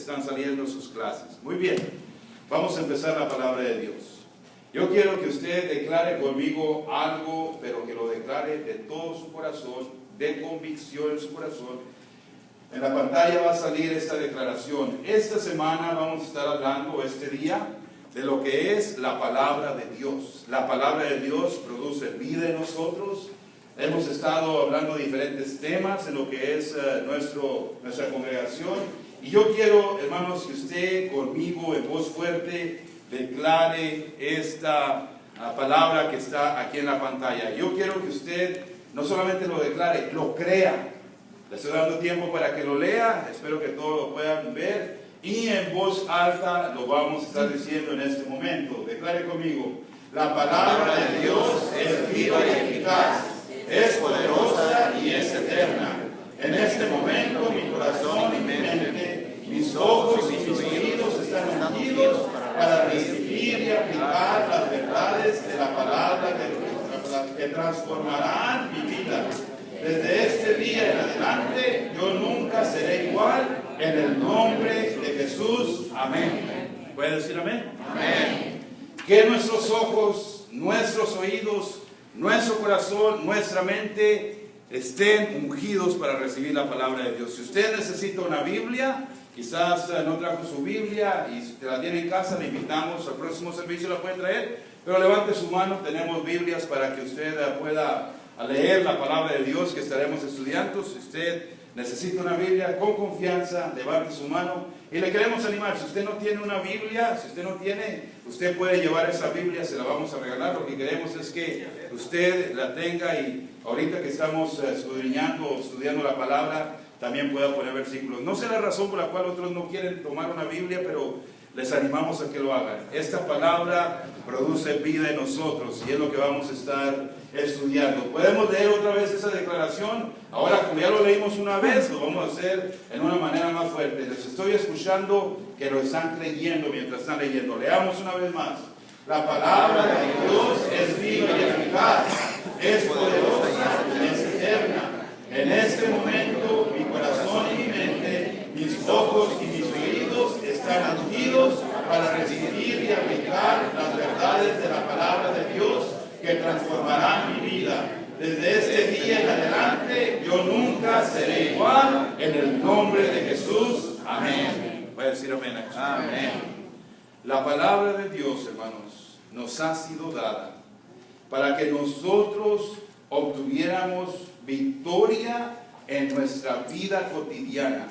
están saliendo sus clases. Muy bien, vamos a empezar la palabra de Dios. Yo quiero que usted declare conmigo algo, pero que lo declare de todo su corazón, de convicción en su corazón. En la pantalla va a salir esta declaración. Esta semana vamos a estar hablando, este día, de lo que es la palabra de Dios. La palabra de Dios produce vida en nosotros. Hemos estado hablando de diferentes temas en lo que es nuestra congregación. Y yo quiero, hermanos, que usted conmigo en voz fuerte declare esta palabra que está aquí en la pantalla. Yo quiero que usted no solamente lo declare, lo crea. Le estoy dando tiempo para que lo lea. Espero que todos lo puedan ver. Y en voz alta lo vamos a estar diciendo en este momento. Declare conmigo. La palabra de Dios es viva y eficaz, es poderosa y es eterna. En este momento mi corazón y mi mente, mis ojos y mis oídos están ungidos para recibir y aplicar las verdades de la palabra de Dios que transformarán mi vida. Desde este día en adelante yo nunca seré igual, en el nombre de Jesús. Amén. ¿Puede decir amén? Amén. Que nuestros ojos, nuestros oídos, nuestro corazón, nuestra mente estén ungidos para recibir la palabra de Dios. Si usted necesita una Biblia, quizás no trajo su Biblia y si te la tiene en casa, le invitamos al próximo servicio, la puede traer, pero levante su mano, tenemos Biblias para que usted pueda leer la palabra de Dios que estaremos estudiando. Si usted necesita una Biblia, con confianza, levante su mano y le queremos animar. Si usted no tiene una Biblia, usted puede llevar esa Biblia, se la vamos a regalar. Lo que queremos es que usted la tenga y ahorita que estamos estudiando la palabra, también pueda poner versículos. No sé la razón por la cual otros no quieren tomar una Biblia, pero les animamos a que lo hagan. Esta palabra produce vida en nosotros y es lo que vamos a estar estudiando. Podemos leer otra vez esa declaración. Ahora, como ya lo leímos una vez, lo vamos a hacer en una manera más fuerte. Les estoy escuchando que lo están creyendo mientras están leyendo. Leamos una vez más. La palabra de Dios es viva y eficaz, es poderosa y es eterna. En este momento mi corazón y mi mente, mis ojos y mis oídos están ungidos para recibir y aplicar las verdades de la palabra de Dios que transformarán mi vida. Desde este día en adelante yo nunca seré igual, en el nombre de Jesús. Amén. Voy a decir amén. Amén. La palabra de Dios, hermanos, nos ha sido dada para que nosotros obtuviéramos victoria en nuestra vida cotidiana.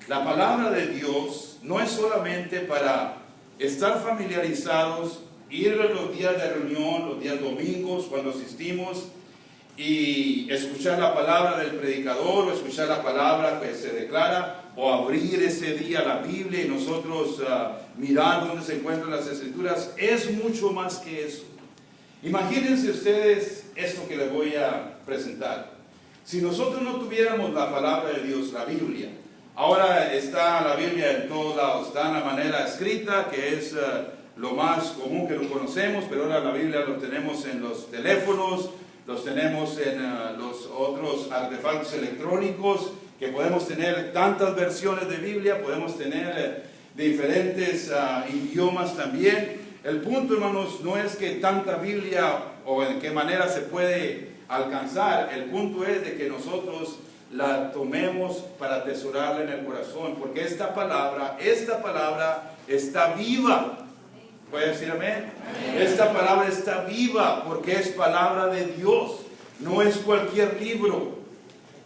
La palabra de Dios no es solamente para estar familiarizados, ir a los días de reunión, los días domingos, cuando asistimos, y escuchar la palabra del predicador, o escuchar la palabra que se declara, o abrir ese día la Biblia y nosotros mirar dónde se encuentran las Escrituras. Es mucho más que eso. Imagínense ustedes esto que les voy a presentar. Si nosotros no tuviéramos la palabra de Dios, la Biblia, ahora está la Biblia en todos lados, está en la manera escrita, que es lo más común que lo conocemos, pero ahora la Biblia lo tenemos en los teléfonos, los tenemos en los otros artefactos electrónicos, que podemos tener tantas versiones de Biblia, podemos tener diferentes idiomas también. El punto, hermanos, no es que tanta Biblia o en qué manera se puede alcanzar. El punto es de que nosotros la tomemos para atesorarla en el corazón, porque esta palabra está viva. ¿Puede decir amén? Amén. Esta palabra está viva porque es palabra de Dios, no es cualquier libro,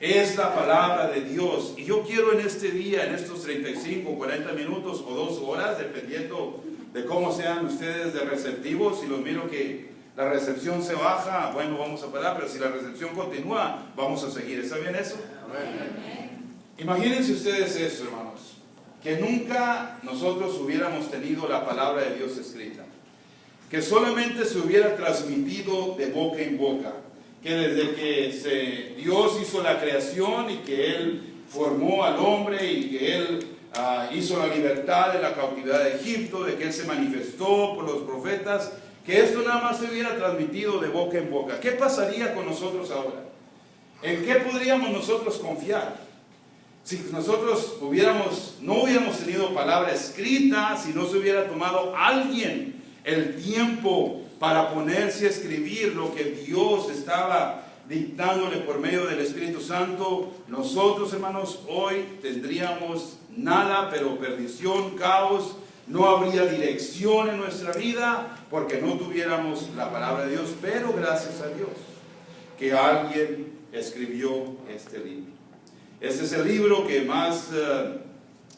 es la palabra de Dios. Y yo quiero en este día, en estos 35, 40 minutos o 2 horas, dependiendo de cómo sean ustedes de receptivos, si los miro que la recepción se baja, bueno, vamos a parar, pero si la recepción continúa, vamos a seguir. ¿Está bien eso? Amén. Imagínense ustedes eso, hermanos, que nunca nosotros hubiéramos tenido la palabra de Dios escrita, que solamente se hubiera transmitido de boca en boca, que desde que Dios hizo la creación y que Él formó al hombre y que Él hizo la libertad de la cautividad de Egipto, de que Él se manifestó por los profetas, que esto nada más se hubiera transmitido de boca en boca. ¿Qué pasaría con nosotros ahora? ¿En qué podríamos nosotros confiar? Si nosotros no hubiéramos tenido palabra escrita, si no se hubiera tomado alguien el tiempo para ponerse a escribir lo que Dios estaba dictándole por medio del Espíritu Santo, nosotros, hermanos, hoy tendríamos nada, pero perdición, caos. No habría dirección en nuestra vida porque no tuviéramos la palabra de Dios. Pero gracias a Dios que alguien escribió este libro. Este es el libro que más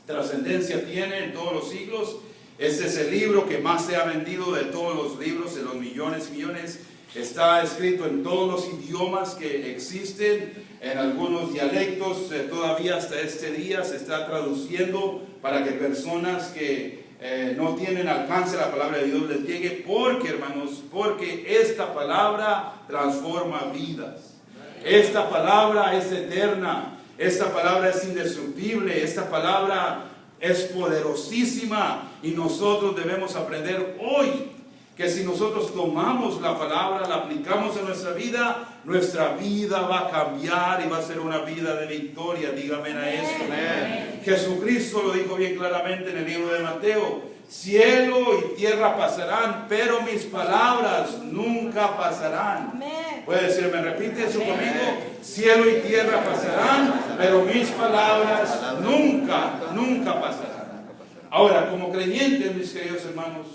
trascendencia tiene en todos los siglos. Este es el libro que más se ha vendido de todos los libros, de los millones y millones. Está escrito en todos los idiomas que existen, en algunos dialectos. Todavía hasta este día se está traduciendo para que personas que no tienen alcance a la palabra de Dios les llegue. Porque, hermanos, porque esta palabra transforma vidas. Esta palabra es eterna. Esta palabra es indestructible. Esta palabra es poderosísima. Y nosotros debemos aprender hoy que si nosotros tomamos la palabra, la aplicamos en nuestra vida va a cambiar y va a ser una vida de victoria. Dígame a eso. Amén. Jesucristo lo dijo bien claramente en el libro de Mateo: cielo y tierra pasarán, pero mis palabras nunca pasarán. Amén. Puede decirme, repite eso conmigo: cielo y tierra pasarán, pero mis palabras nunca pasarán. Ahora, como creyentes, mis queridos hermanos,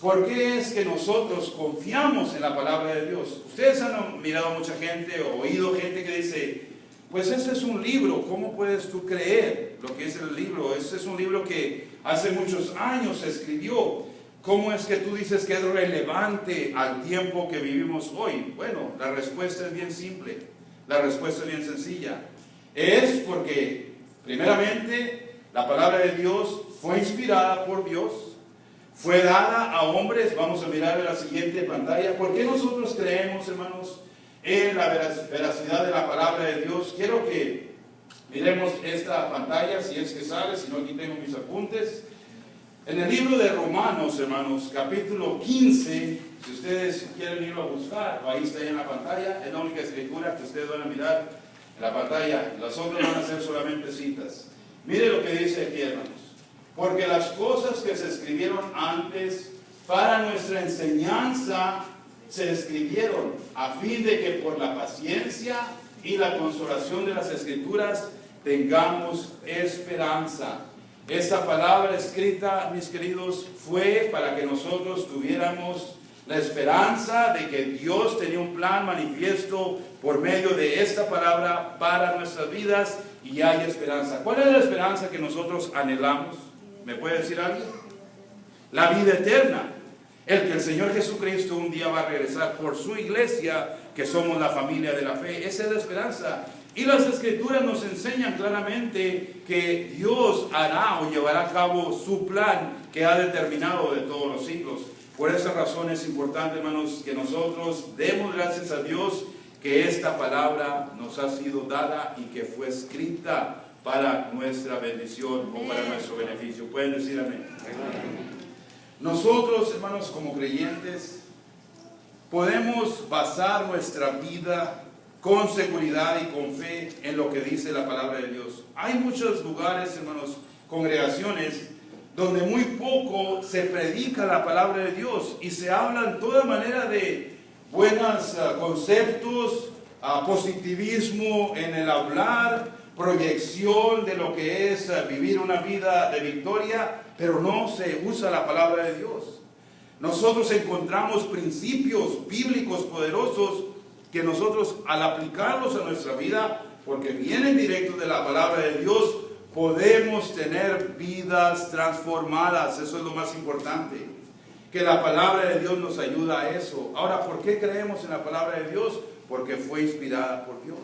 ¿por qué es que nosotros confiamos en la palabra de Dios? Ustedes han mirado a mucha gente o oído gente que dice: pues este es un libro, ¿cómo puedes tú creer lo que es el libro? Este es un libro que hace muchos años se escribió. ¿Cómo es que tú dices que es relevante al tiempo que vivimos hoy? Bueno, la respuesta es bien simple, la respuesta es bien sencilla. Es porque, primeramente, la palabra de Dios fue inspirada por Dios. Fue dada a hombres. Vamos a mirar en la siguiente pantalla. ¿Por qué nosotros creemos, hermanos, en la veracidad de la palabra de Dios? Quiero que miremos esta pantalla, si es que sale, si no, aquí tengo mis apuntes. En el libro de Romanos, hermanos, capítulo 15, si ustedes quieren irlo a buscar, ahí está en la pantalla, es la única escritura que ustedes van a mirar en la pantalla. Las otras van a ser solamente citas. Mire lo que dice aquí, hermanos. Porque las cosas que se escribieron antes para nuestra enseñanza se escribieron a fin de que por la paciencia y la consolación de las Escrituras tengamos esperanza. Esta palabra escrita, mis queridos, fue para que nosotros tuviéramos la esperanza de que Dios tenía un plan manifiesto por medio de esta palabra para nuestras vidas, y hay esperanza. ¿Cuál es la esperanza que nosotros anhelamos? ¿Me puede decir alguien? La vida eterna. El que el Señor Jesucristo un día va a regresar por su iglesia, que somos la familia de la fe. Esa es la esperanza. Y las Escrituras nos enseñan claramente que Dios hará o llevará a cabo su plan que ha determinado de todos los siglos. Por esa razón es importante, hermanos, que nosotros demos gracias a Dios que esta palabra nos ha sido dada y que fue escrita para nuestra bendición o para nuestro beneficio. ¿Pueden decir amén? Nosotros, hermanos, como creyentes, podemos basar nuestra vida con seguridad y con fe en lo que dice la palabra de Dios. Hay muchos lugares, hermanos, congregaciones, donde muy poco se predica la palabra de Dios y se hablan toda manera de buenos conceptos, positivismo en el hablar, proyección de lo que es vivir una vida de victoria, pero no se usa la palabra de Dios. Nosotros encontramos principios bíblicos poderosos que nosotros, al aplicarlos a nuestra vida, porque vienen directos de la palabra de Dios, podemos tener vidas transformadas. Eso es lo más importante, que la palabra de Dios nos ayuda a eso. Ahora, ¿por qué creemos en la palabra de Dios? Porque fue inspirada por Dios.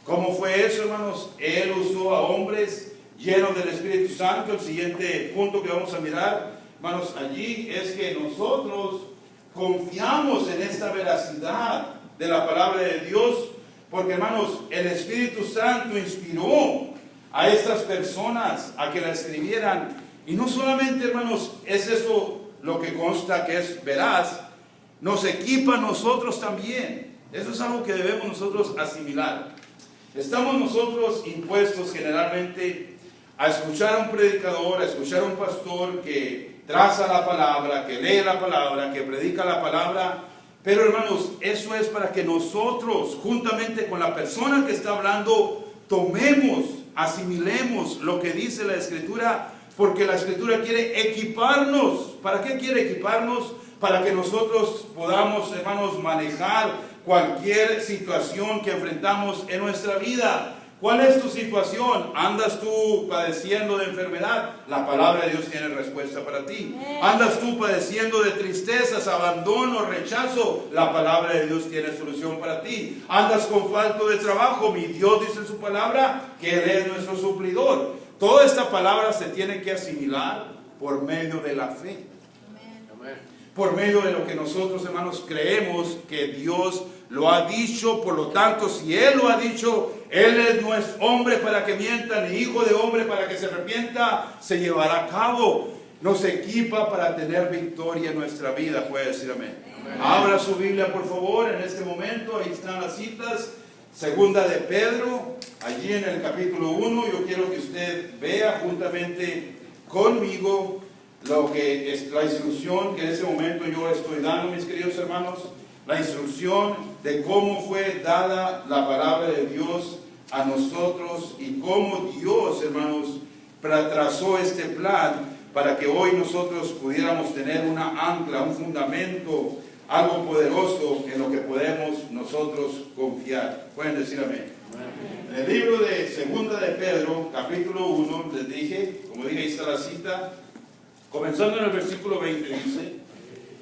¿Cómo fue eso, hermanos? Él usó a hombres llenos del Espíritu Santo. El siguiente punto que vamos a mirar, hermanos, allí es que nosotros confiamos en esta veracidad de la palabra de Dios, porque, hermanos, el Espíritu Santo inspiró a estas personas a que la escribieran. Y no solamente, hermanos, es eso lo que consta que es veraz, nos equipa a nosotros también. Eso es algo que debemos nosotros asimilar. Estamos nosotros impuestos generalmente a escuchar a un predicador, a escuchar a un pastor que traza la palabra, que lee la palabra, que predica la palabra. Pero hermanos, eso es para que nosotros, juntamente con la persona que está hablando, tomemos, asimilemos lo que dice la Escritura, porque la Escritura quiere equiparnos. ¿Para qué quiere equiparnos? Para que nosotros podamos, hermanos, manejar cualquier situación que enfrentamos en nuestra vida. ¿Cuál es tu situación? ¿Andas tú padeciendo de enfermedad? La palabra de Dios tiene respuesta para ti. ¿Andas tú padeciendo de tristezas, abandono, rechazo? La palabra de Dios tiene solución para ti. ¿Andas con falta de trabajo? Mi Dios dice en su palabra que Él es nuestro suplidor. Toda esta palabra se tiene que asimilar por medio de la fe. Por medio de lo que nosotros, hermanos, creemos que Dios lo ha dicho. Por lo tanto, si Él lo ha dicho, Él no es hombre para que mienta, ni hijo de hombre para que se arrepienta. Se llevará a cabo. Nos equipa para tener victoria en nuestra vida. Puede decir amén. Abra su Biblia, por favor, en este momento. Ahí están las citas. Segunda de Pedro, allí en el capítulo 1. Yo quiero que usted vea juntamente conmigo lo que es la instrucción que en ese momento yo estoy dando, mis queridos hermanos. La instrucción de cómo fue dada la palabra de Dios a nosotros y cómo Dios, hermanos, trazó este plan para que hoy nosotros pudiéramos tener una ancla, un fundamento, algo poderoso en lo que podemos nosotros confiar. Pueden decir amén. En el libro de Segunda de Pedro, capítulo 1, les dije, como dije, ahí está la cita, comenzando en el versículo 20, dice: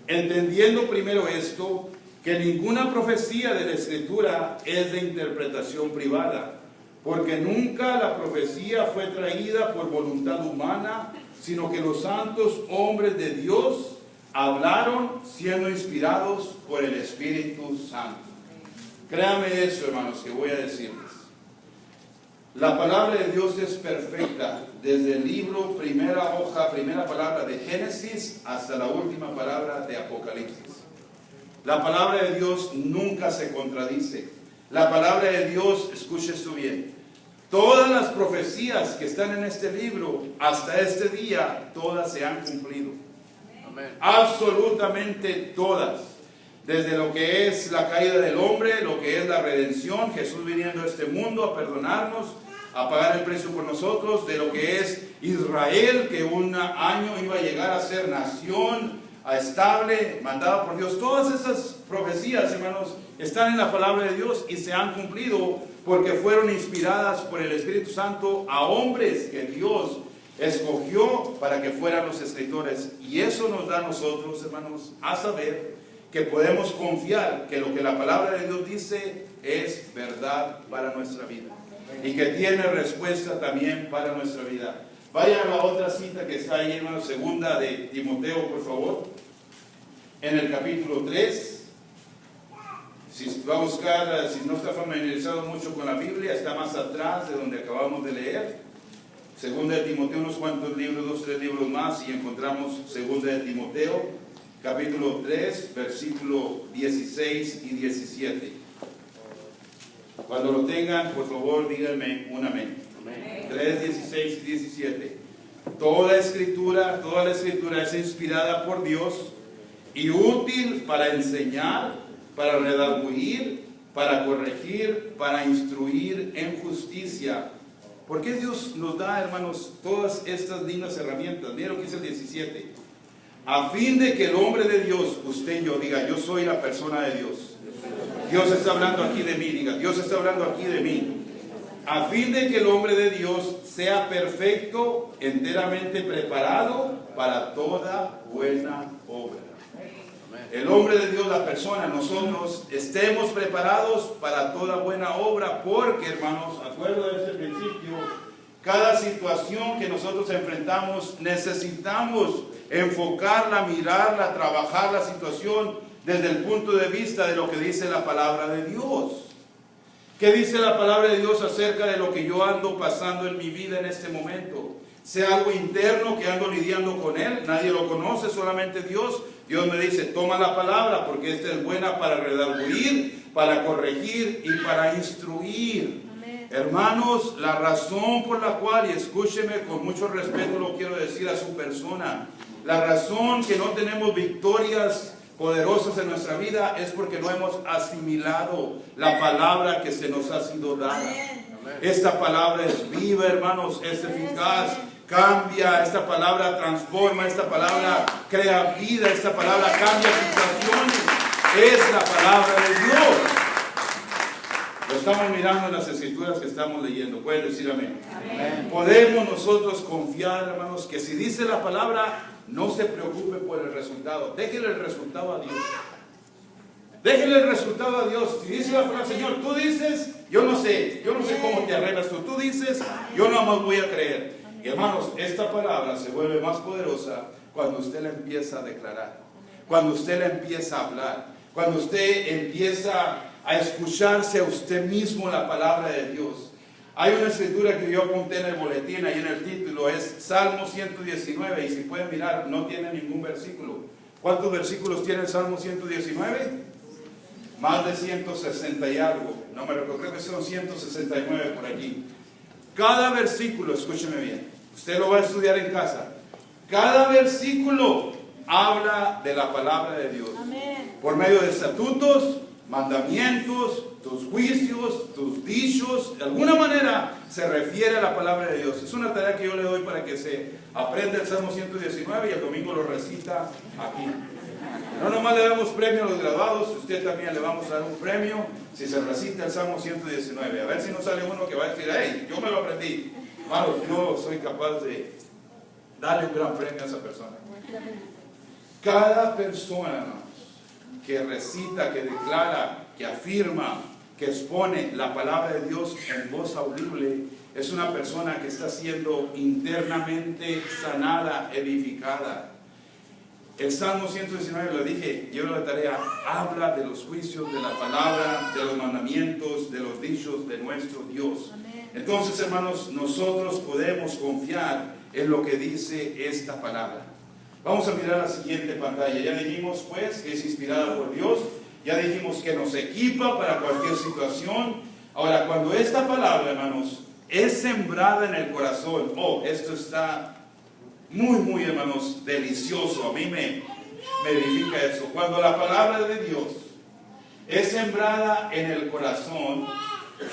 entendiendo primero esto, que ninguna profecía de la Escritura es de interpretación privada, porque nunca la profecía fue traída por voluntad humana, sino que los santos hombres de Dios hablaron siendo inspirados por el Espíritu Santo. Créame eso, hermanos, que voy a decirles. La palabra de Dios es perfecta, desde el libro, primera hoja, primera palabra de Génesis hasta la última palabra de Apocalipsis. La palabra de Dios nunca se contradice. La palabra de Dios, escuche esto bien, todas las profecías que están en este libro, hasta este día, todas se han cumplido. Amén. Absolutamente todas. Desde lo que es la caída del hombre, lo que es la redención, Jesús viniendo a este mundo a perdonarnos, a pagar el precio por nosotros, de lo que es Israel, que un año iba a llegar a ser nación estable, mandada por Dios. Todas esas profecías, hermanos, están en la palabra de Dios y se han cumplido porque fueron inspiradas por el Espíritu Santo a hombres que Dios escogió para que fueran los escritores. Y eso nos da a nosotros, hermanos, a saber que podemos confiar que lo que la palabra de Dios dice es verdad para nuestra vida y que tiene respuesta también para nuestra vida. Vaya a la otra cita que está ahí, hermano, segunda de Timoteo, por favor, en el capítulo 3. Si va a buscar, si no está familiarizado mucho con la Biblia, está más atrás de donde acabamos de leer. Segunda de Timoteo, unos cuantos libros, 2 o 3 libros más, y encontramos segunda de Timoteo, capítulo 3, versículo 16 y 17. Cuando lo tengan, por favor, díganme un amén. 3, 16 y 17. Toda la escritura es inspirada por Dios y útil para enseñar, para redarguir, para corregir, para instruir en justicia. ¿Por qué Dios nos da, hermanos, todas estas lindas herramientas? Miren lo que dice el 17. A fin de que el hombre de Dios, usted y yo, diga: yo soy la persona de Dios. Dios está hablando aquí de mí, diga: Dios está hablando aquí de mí. A fin de que el hombre de Dios sea perfecto, enteramente preparado para toda buena obra. El hombre de Dios, la persona, nosotros estemos preparados para toda buena obra, porque, hermanos, acuerdo de este principio, cada situación que nosotros enfrentamos necesitamos enfocarla, mirarla, trabajar la situación desde el punto de vista de lo que dice la palabra de Dios. ¿Qué dice la palabra de Dios acerca de lo que yo ando pasando en mi vida en este momento? Sea algo interno que ando lidiando con él, nadie lo conoce, solamente Dios. Dios me dice: toma la palabra, porque esta es buena para redarguir, para corregir y para instruir. Hermanos, la razón por la cual, y escúcheme con mucho respeto lo quiero decir a su persona, la razón que no tenemos victorias poderosas en nuestra vida es porque no hemos asimilado la palabra que se nos ha sido dada. Esta palabra es viva, hermanos, es eficaz, cambia, esta palabra transforma, esta palabra crea vida, esta palabra cambia situaciones. Es la palabra de Dios. Lo estamos mirando en las escrituras que estamos leyendo. Pueden decir amén. Amén. Podemos nosotros confiar, hermanos, que si dice la palabra, no se preocupe por el resultado. Déjele el resultado a Dios. Déjele el resultado a Dios. Si dice la palabra, Señor, tú dices, yo no sé cómo te arreglas tú. Tú dices, yo no más voy a creer. Y hermanos, esta palabra se vuelve más poderosa cuando usted la empieza a declarar, cuando usted la empieza a hablar, cuando usted empieza a escucharse a usted mismo la palabra de Dios. Hay una escritura que yo apunté en el boletín, ahí en el título, es Salmo 119, y si pueden mirar, no tiene ningún versículo. ¿Cuántos versículos tiene el Salmo 119? Más de 160 y algo. No me recuerdo, creo que son 169 por aquí. Cada versículo, escúcheme bien, usted lo va a estudiar en casa. Cada versículo habla de la palabra de Dios. Amén. Por medio de estatutos, mandamientos, tus juicios, tus dichos, de alguna manera se refiere a la palabra de Dios. Es una tarea que yo le doy para que se aprenda el Salmo 119 y el domingo lo recita aquí. No nomás le damos premio a los graduados, usted también le vamos a dar un premio si se recita el Salmo 119. A ver si no sale uno que va a decir, hey, yo me lo aprendí. Hermanos, yo soy capaz de darle un gran premio a esa persona. Cada persona, hermanos, que recita, que declara, que afirma, que expone la palabra de Dios en voz audible, es una persona que está siendo internamente sanada, edificada. El Salmo 119, lo dije, yo la tarea, habla de los juicios, de la palabra, de los mandamientos, de los dichos de nuestro Dios. Amén. Entonces, hermanos, nosotros podemos confiar en lo que dice esta palabra. Vamos a mirar la siguiente pantalla. Ya dijimos, pues, que es inspirada por Dios. Ya dijimos que nos equipa para cualquier situación. Ahora, cuando esta palabra, hermanos, es sembrada en el corazón, esto está muy, hermanos, delicioso. A mí me edifica eso. Cuando la palabra de Dios es sembrada en el corazón,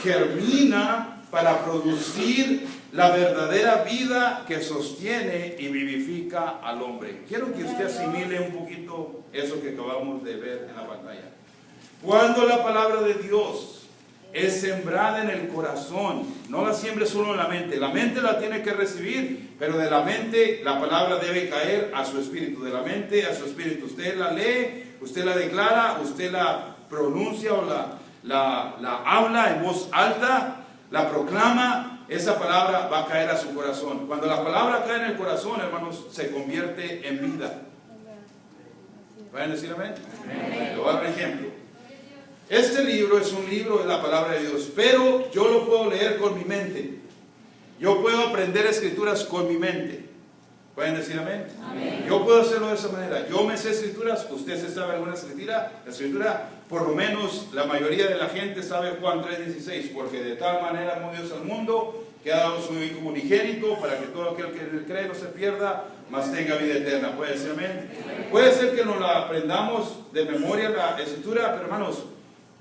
germina para producir la verdadera vida que sostiene y vivifica al hombre. Quiero que usted asimile un poquito eso que acabamos de ver en la pantalla. Cuando la palabra de Dios es sembrada en el corazón, no la siembre solo en la mente la tiene que recibir, pero de la mente la palabra debe caer a su espíritu, de la mente a su espíritu. Usted la lee, usted la declara, usted la pronuncia o la habla en voz alta, la proclama, esa palabra va a caer a su corazón. Cuando la palabra cae en el corazón, hermanos, se convierte en vida. ¿Pueden decir amén? Le voy a dar un ejemplo. Este libro es un libro de la palabra de Dios, pero yo lo puedo leer con mi mente. Yo puedo aprender escrituras con mi mente. ¿Pueden decir amén? Amén. Yo puedo hacerlo de esa manera. Yo me sé escrituras, usted se sabe alguna escritura, por lo menos la mayoría de la gente sabe Juan 3:16, porque de tal manera amó Dios al mundo que ha dado su Hijo unigénito para que todo aquel que le cree no se pierda, mas tenga vida eterna. ¿Puede decir amén? Puede ser que nos la aprendamos de memoria la escritura, pero hermanos,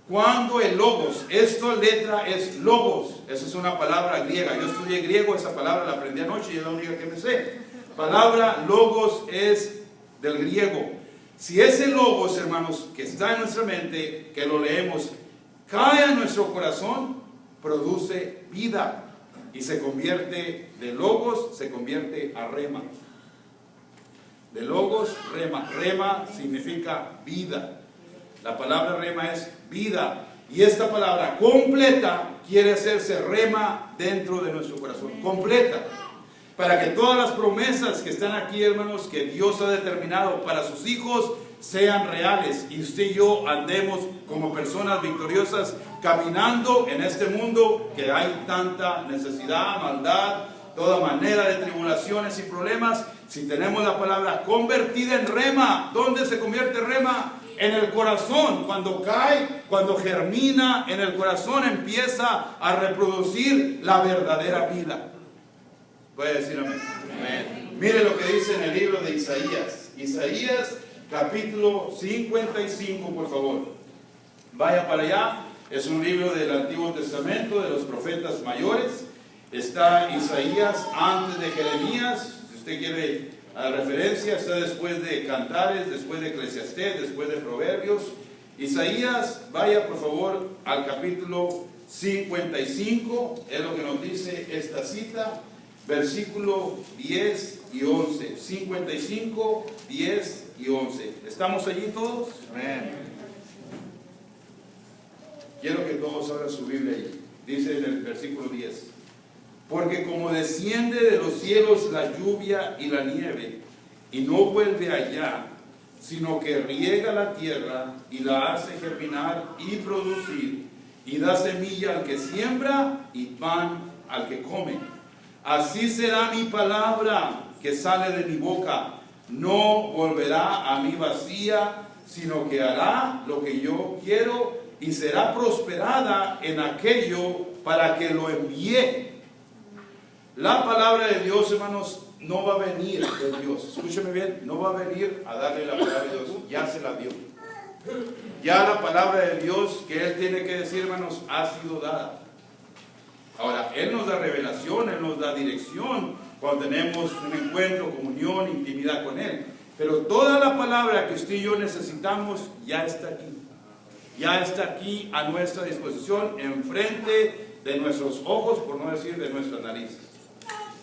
cuando el logos, esta letra es logos, esa es una palabra griega. Yo estudié griego, esa palabra la aprendí anoche y es la única que me sé. Palabra logos es del griego. Si ese logos, hermanos, que está en nuestra mente, que lo leemos, cae a nuestro corazón, produce vida y se convierte de logos, se convierte a rema. De logos, rema. Rema significa vida. La palabra rema es vida. Y esta palabra completa quiere hacerse rema dentro de nuestro corazón. Completa. Para que todas las promesas que están aquí, hermanos, que Dios ha determinado para sus hijos, sean reales. Y usted y yo andemos como personas victoriosas, caminando en este mundo que hay tanta necesidad, maldad, toda manera de tribulaciones y problemas. Si tenemos la palabra convertida en rema, ¿dónde se convierte rema? en el corazón, cuando cae, cuando germina en el corazón, empieza a reproducir la verdadera vida. Puede decir amén. Amén. Mire lo que dice en el libro de Isaías. Isaías capítulo 55, por favor. Vaya para allá. Es un libro del Antiguo Testamento, de los profetas mayores. Está Isaías antes de Jeremías. Si usted quiere referencia, está después de Cantares, después de Eclesiastés, después de Proverbios. Isaías, vaya por favor al capítulo 55, es lo que nos dice esta cita, versículo 10 y 11. 55, 10 y 11. ¿Estamos allí todos? Amén. Quiero que todos abran su Biblia allí. Dice en el versículo 10. Porque como desciende de los cielos la lluvia y la nieve, y no vuelve allá, sino que riega la tierra y la hace germinar y producir, y da semilla al que siembra y pan al que come. Así será mi palabra que sale de mi boca. No volverá a mí vacía, sino que hará lo que yo quiero y será prosperada en aquello para que lo envié. La palabra de Dios, hermanos, no va a venir de Dios. Escúcheme bien, no va a venir a darle la palabra de Dios. Ya se la dio. Ya la palabra de Dios que Él tiene que decir, hermanos, ha sido dada. Ahora, Él nos da revelación, Él nos da dirección cuando tenemos un encuentro, comunión, intimidad con Él. Pero toda la palabra que usted y yo necesitamos ya está aquí. Ya está aquí a nuestra disposición, enfrente de nuestros ojos, por no decir de nuestras narices.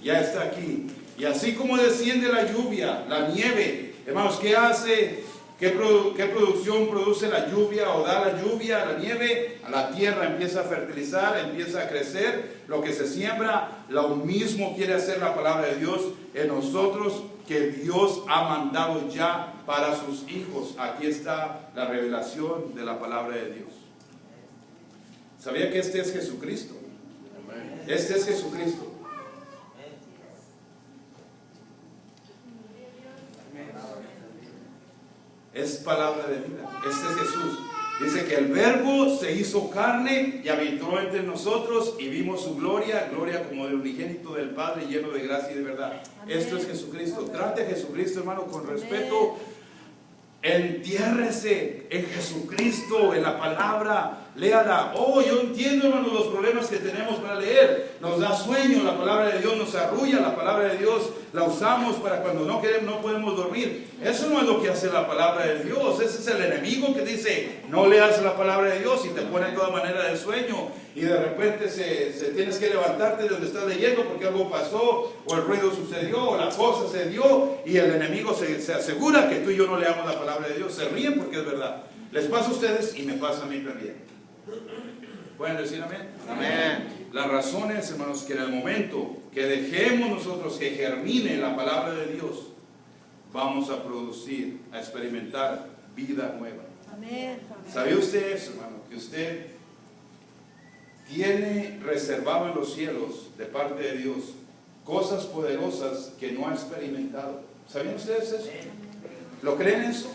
Ya está aquí. Y así como desciende la lluvia, la nieve, hermanos, ¿qué hace? ¿Qué producción produce la lluvia o da la lluvia, la nieve? A la tierra empieza a fertilizar, empieza a crecer. Lo que se siembra, lo mismo quiere hacer la palabra de Dios en nosotros, que Dios ha mandado ya para sus hijos. Aquí está la revelación de la palabra de Dios. ¿Sabía que este es Jesucristo? Este es Jesucristo. Es palabra de vida. Este es Jesús. Dice que el Verbo se hizo carne y habitó entre nosotros y vimos su gloria, gloria como del unigénito del Padre, lleno de gracia y de verdad. Amén. Esto es Jesucristo. Trate a Jesucristo, hermano, con respeto. Entiérrese en Jesucristo, en la palabra. Léala. Oh, yo entiendo, hermano, los problemas que tenemos para leer. Nos da sueño, la palabra de Dios nos arrulla, la palabra de Dios la usamos para cuando no queremos, no podemos dormir. Eso no es lo que hace la palabra de Dios. Ese es el enemigo que dice, no leas la palabra de Dios y te pone en toda manera de sueño. Y de repente tienes que levantarte de donde estás leyendo porque algo pasó, o el ruido sucedió, o la cosa se dio, y el enemigo se asegura que tú y yo no leamos la palabra de Dios. Se ríen porque es verdad. Les pasa a ustedes y me pasa a mí también. ¿Pueden decir amén? Amén. La razón es, hermanos, que en el momento que dejemos nosotros que germine la palabra de Dios, vamos a producir, a experimentar vida nueva. Amén. ¿Sabía usted eso, hermano? Que usted tiene reservado en los cielos, de parte de Dios, cosas poderosas que no ha experimentado. ¿Sabían ustedes eso? ¿Lo creen eso?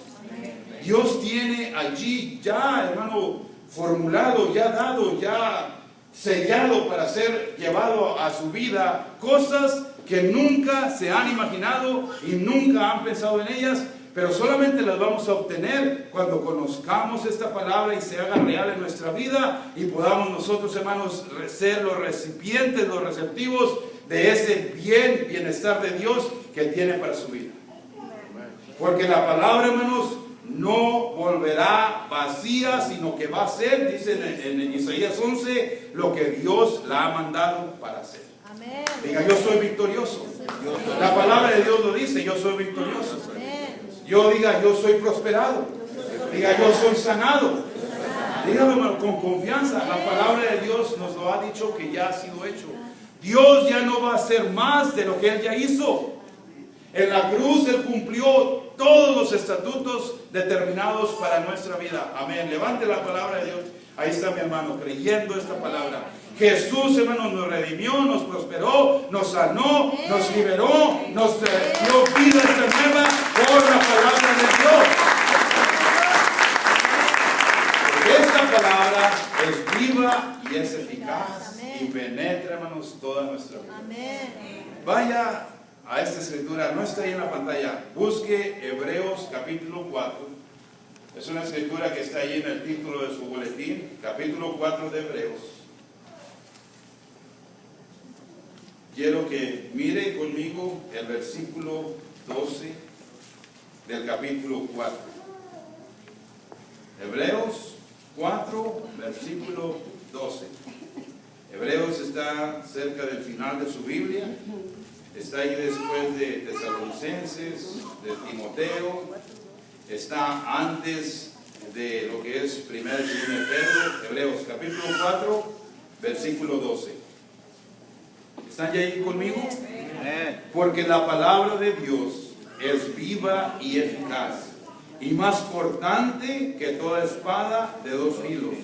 Dios tiene allí ya, hermano, formulado, ya dado, ya sellado para ser llevado a su vida, cosas que nunca se han imaginado y nunca han pensado en ellas, pero solamente las vamos a obtener cuando conozcamos esta palabra y se haga real en nuestra vida y podamos nosotros, hermanos, ser los recipientes, los receptivos de ese bienestar de Dios que tiene para su vida. Porque la palabra, hermanos, no volverá vacía, sino que va a ser, dice en Isaías 11, lo que Dios la ha mandado para hacer. Amén. Diga, yo soy victorioso. La palabra de Dios lo dice, yo soy victorioso. Yo diga, yo soy prosperado. Diga, yo soy sanado. Dígalo, hermano, con confianza. La palabra de Dios nos lo ha dicho que ya ha sido hecho. Dios ya no va a hacer más de lo que Él ya hizo. En la cruz Él cumplió todos los estatutos determinados para nuestra vida. Amén. Levante la palabra de Dios. Ahí está mi hermano, creyendo esta palabra. Jesús, hermano, nos redimió, nos prosperó, nos sanó, nos liberó, nos dio vida nueva por la palabra de Dios. Vaya a esta escritura, no está ahí en la pantalla. Busque Hebreos capítulo 4. Es una escritura que está ahí en el título de su boletín, capítulo 4 de Hebreos. Quiero que mire conmigo el versículo 12 del capítulo 4. Hebreos 4, versículo 12. Hebreos está cerca del final de su Biblia. Está ahí después de Tesalonicenses, de Timoteo. Está antes de lo que es 1 y 2 Pedro. Hebreos capítulo 4, versículo 12. ¿Están ya ahí conmigo? Porque la palabra de Dios es viva y eficaz, y más cortante que toda espada de dos filos,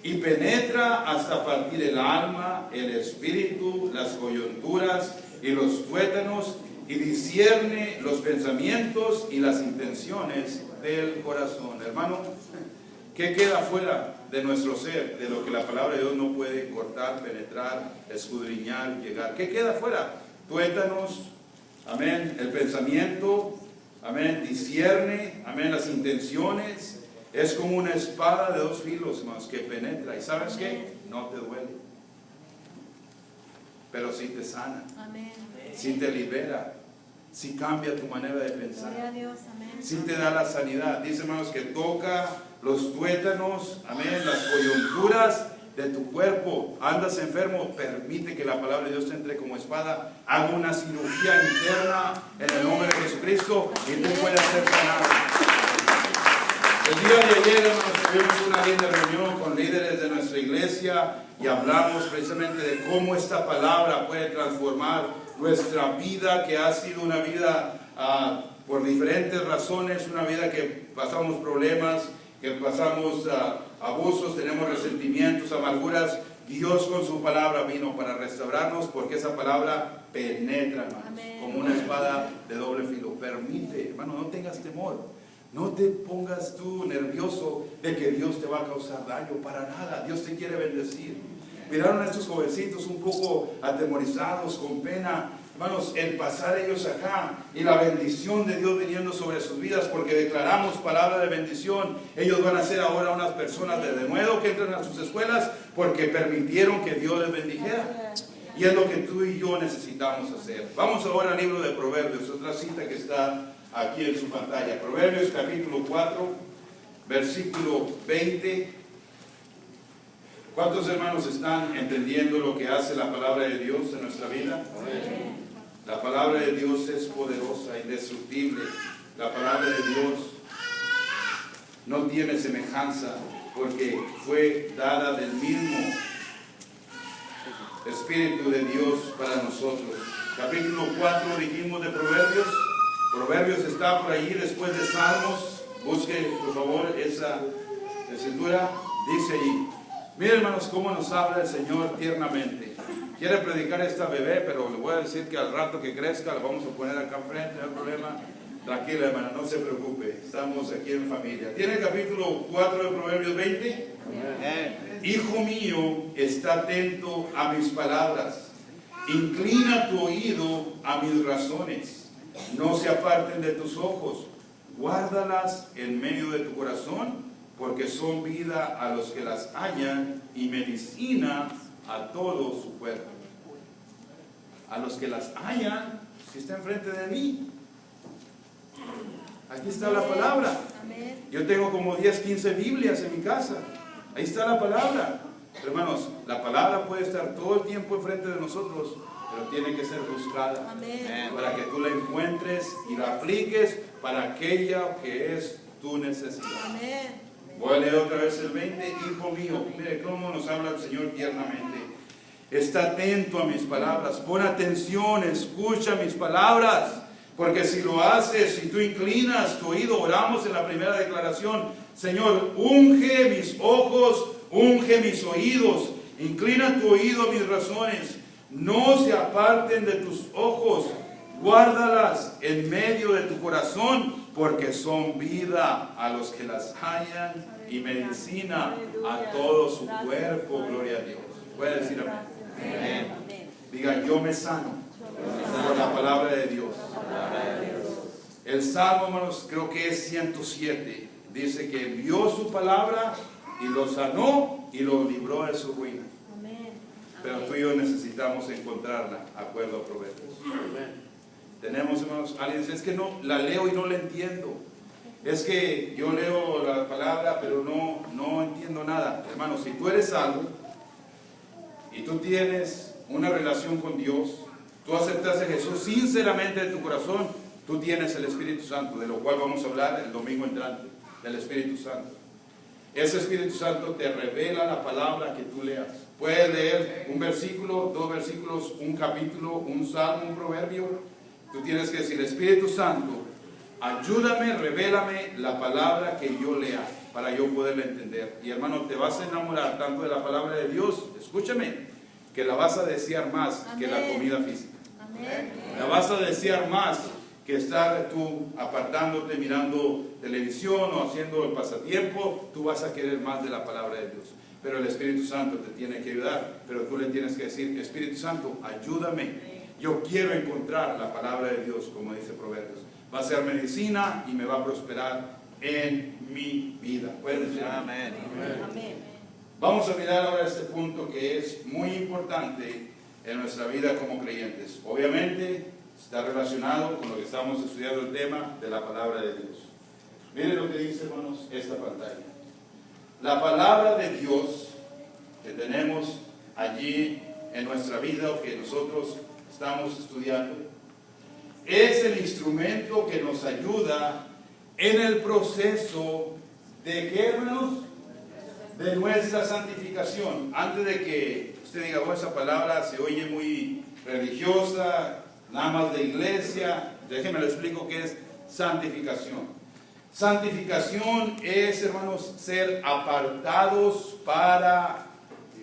y penetra hasta partir el alma, el espíritu, las coyunturas y los tuétanos, y discierne los pensamientos y las intenciones del corazón. Hermano, ¿qué queda fuera de nuestro ser, de lo que la palabra de Dios no puede cortar, penetrar, escudriñar, llegar? ¿Qué queda fuera? Tuétanos, amén, el pensamiento, amén, discierne, amén, las intenciones. Es como una espada de dos filos, hermanos, que penetra. ¿Y sabes qué? No te duele, pero sí te sana, sí te libera, sí cambia tu manera de pensar, sí te da la sanidad. Dice, hermanos, que toca los tuétanos, amén, las coyunturas de tu cuerpo. Andas enfermo, permite que la palabra de Dios te entre como espada. Haga una cirugía interna en el nombre de Jesucristo y tú puedes ser sanado. El día de ayer, hermanos, tuvimos una linda reunión con líderes de nuestra iglesia y hablamos precisamente de cómo esta palabra puede transformar nuestra vida, que ha sido una vida por diferentes razones, una vida que pasamos problemas, que pasamos abusos, tenemos resentimientos, amarguras. Dios con su palabra vino para restaurarnos, porque esa palabra penetra, hermanos, como una espada de doble filo. Permite, hermano, no tengas temor. No te pongas tú nervioso de que Dios te va a causar daño, para nada. Dios te quiere bendecir. Miraron a estos jovencitos un poco atemorizados, con pena. Hermanos, el pasar ellos acá y la bendición de Dios viniendo sobre sus vidas, porque declaramos palabra de bendición. Ellos van a ser ahora unas personas de nuevo que entran a sus escuelas porque permitieron que Dios les bendijera. Y es lo que tú y yo necesitamos hacer. Vamos ahora al libro de Proverbios, otra cita que está aquí en su pantalla. Proverbios capítulo 4, versículo 20. ¿Cuántos hermanos están entendiendo lo que hace la palabra de Dios en nuestra vida? Amén. La palabra de Dios es poderosa, indestructible. La palabra de Dios no tiene semejanza, porque fue dada del mismo Espíritu de Dios para nosotros. Capítulo 4 dijimos de Proverbios. Proverbios está por ahí después de Salmos. Busque por favor esa escritura. Dice ahí, miren hermanos cómo nos habla el Señor tiernamente. Quiere predicar esta bebé, pero le voy a decir que al rato que crezca la vamos a poner acá enfrente, no hay problema. Tranquila hermana, no se preocupe, estamos aquí en familia. ¿Tiene el capítulo 4 de Proverbios 20? Hijo mío, está atento a mis palabras, inclina tu oído a mis razones, no se aparten de tus ojos, guárdalas en medio de tu corazón, porque son vida a los que las hallan y medicina a todo su cuerpo. A los que las hallan, si está enfrente de mí. Aquí está la palabra. Yo tengo como 10, 15 Biblias en mi casa. Ahí está la palabra. Hermanos, la palabra puede estar todo el tiempo enfrente de nosotros, pero tiene que ser buscada. Para que tú la encuentres y la apliques para aquella que es tu necesidad. Voy a leer otra vez el 20. Hijo mío, mire cómo nos habla el Señor tiernamente. Está atento a mis palabras, pon atención, escucha mis palabras, porque si lo haces, si tú inclinas tu oído, oramos en la primera declaración, Señor, unge mis ojos, unge mis oídos, inclina tu oído a mis razones, no se aparten de tus ojos, guárdalas en medio de tu corazón, porque son vida a los que las hallan y medicina a todo su cuerpo. Gloria a Dios. Puede decir amén. Diga, yo me sano Por la palabra de Dios. El Salmo, hermanos, creo que es 107. Dice que envió su palabra y lo sanó y lo libró de su ruina. Pero tú y yo necesitamos encontrarla, acuerdo a Proverbios. Tenemos, hermanos, alguien dice, es que no, la leo y no la entiendo. Es que yo leo la palabra, pero no entiendo nada. Hermanos, si tú eres salvo y tú tienes una relación con Dios, tú aceptas a Jesús sinceramente de tu corazón, tú tienes el Espíritu Santo, de lo cual vamos a hablar el domingo entrante, del Espíritu Santo. Ese Espíritu Santo te revela la palabra que tú leas. Puedes leer un versículo, 2 versículos, un capítulo, un salmo, un proverbio. Tú tienes que decir, Espíritu Santo, ayúdame, revélame la palabra que yo lea para yo poderla entender. Y hermano, te vas a enamorar tanto de la palabra de Dios, escúchame, que la vas a desear más que la comida física. La vas a desear más que estar tú apartándote, mirando televisión o haciendo el pasatiempo. Tú vas a querer más de la palabra de Dios. Pero el Espíritu Santo te tiene que ayudar. Pero tú le tienes que decir, Espíritu Santo, ayúdame. Yo quiero encontrar la palabra de Dios, como dice Proverbios. Va a ser medicina y me va a prosperar en mi vida. ¿Puedes decir amén? Amén. Vamos a mirar ahora este punto que es muy importante en nuestra vida como creyentes. Obviamente está relacionado con lo que estamos estudiando, el tema de la palabra de Dios. Miren lo que dice, hermanos, esta pantalla. La palabra de Dios que tenemos allí en nuestra vida, o que nosotros estamos estudiando, es el instrumento que nos ayuda en el proceso de ¿qué, hermanos? De nuestra santificación. Antes de que usted diga, oh, esa palabra se oye muy religiosa, nada más de iglesia, déjenme le explico qué es santificación. Santificación es, hermanos, ser apartados para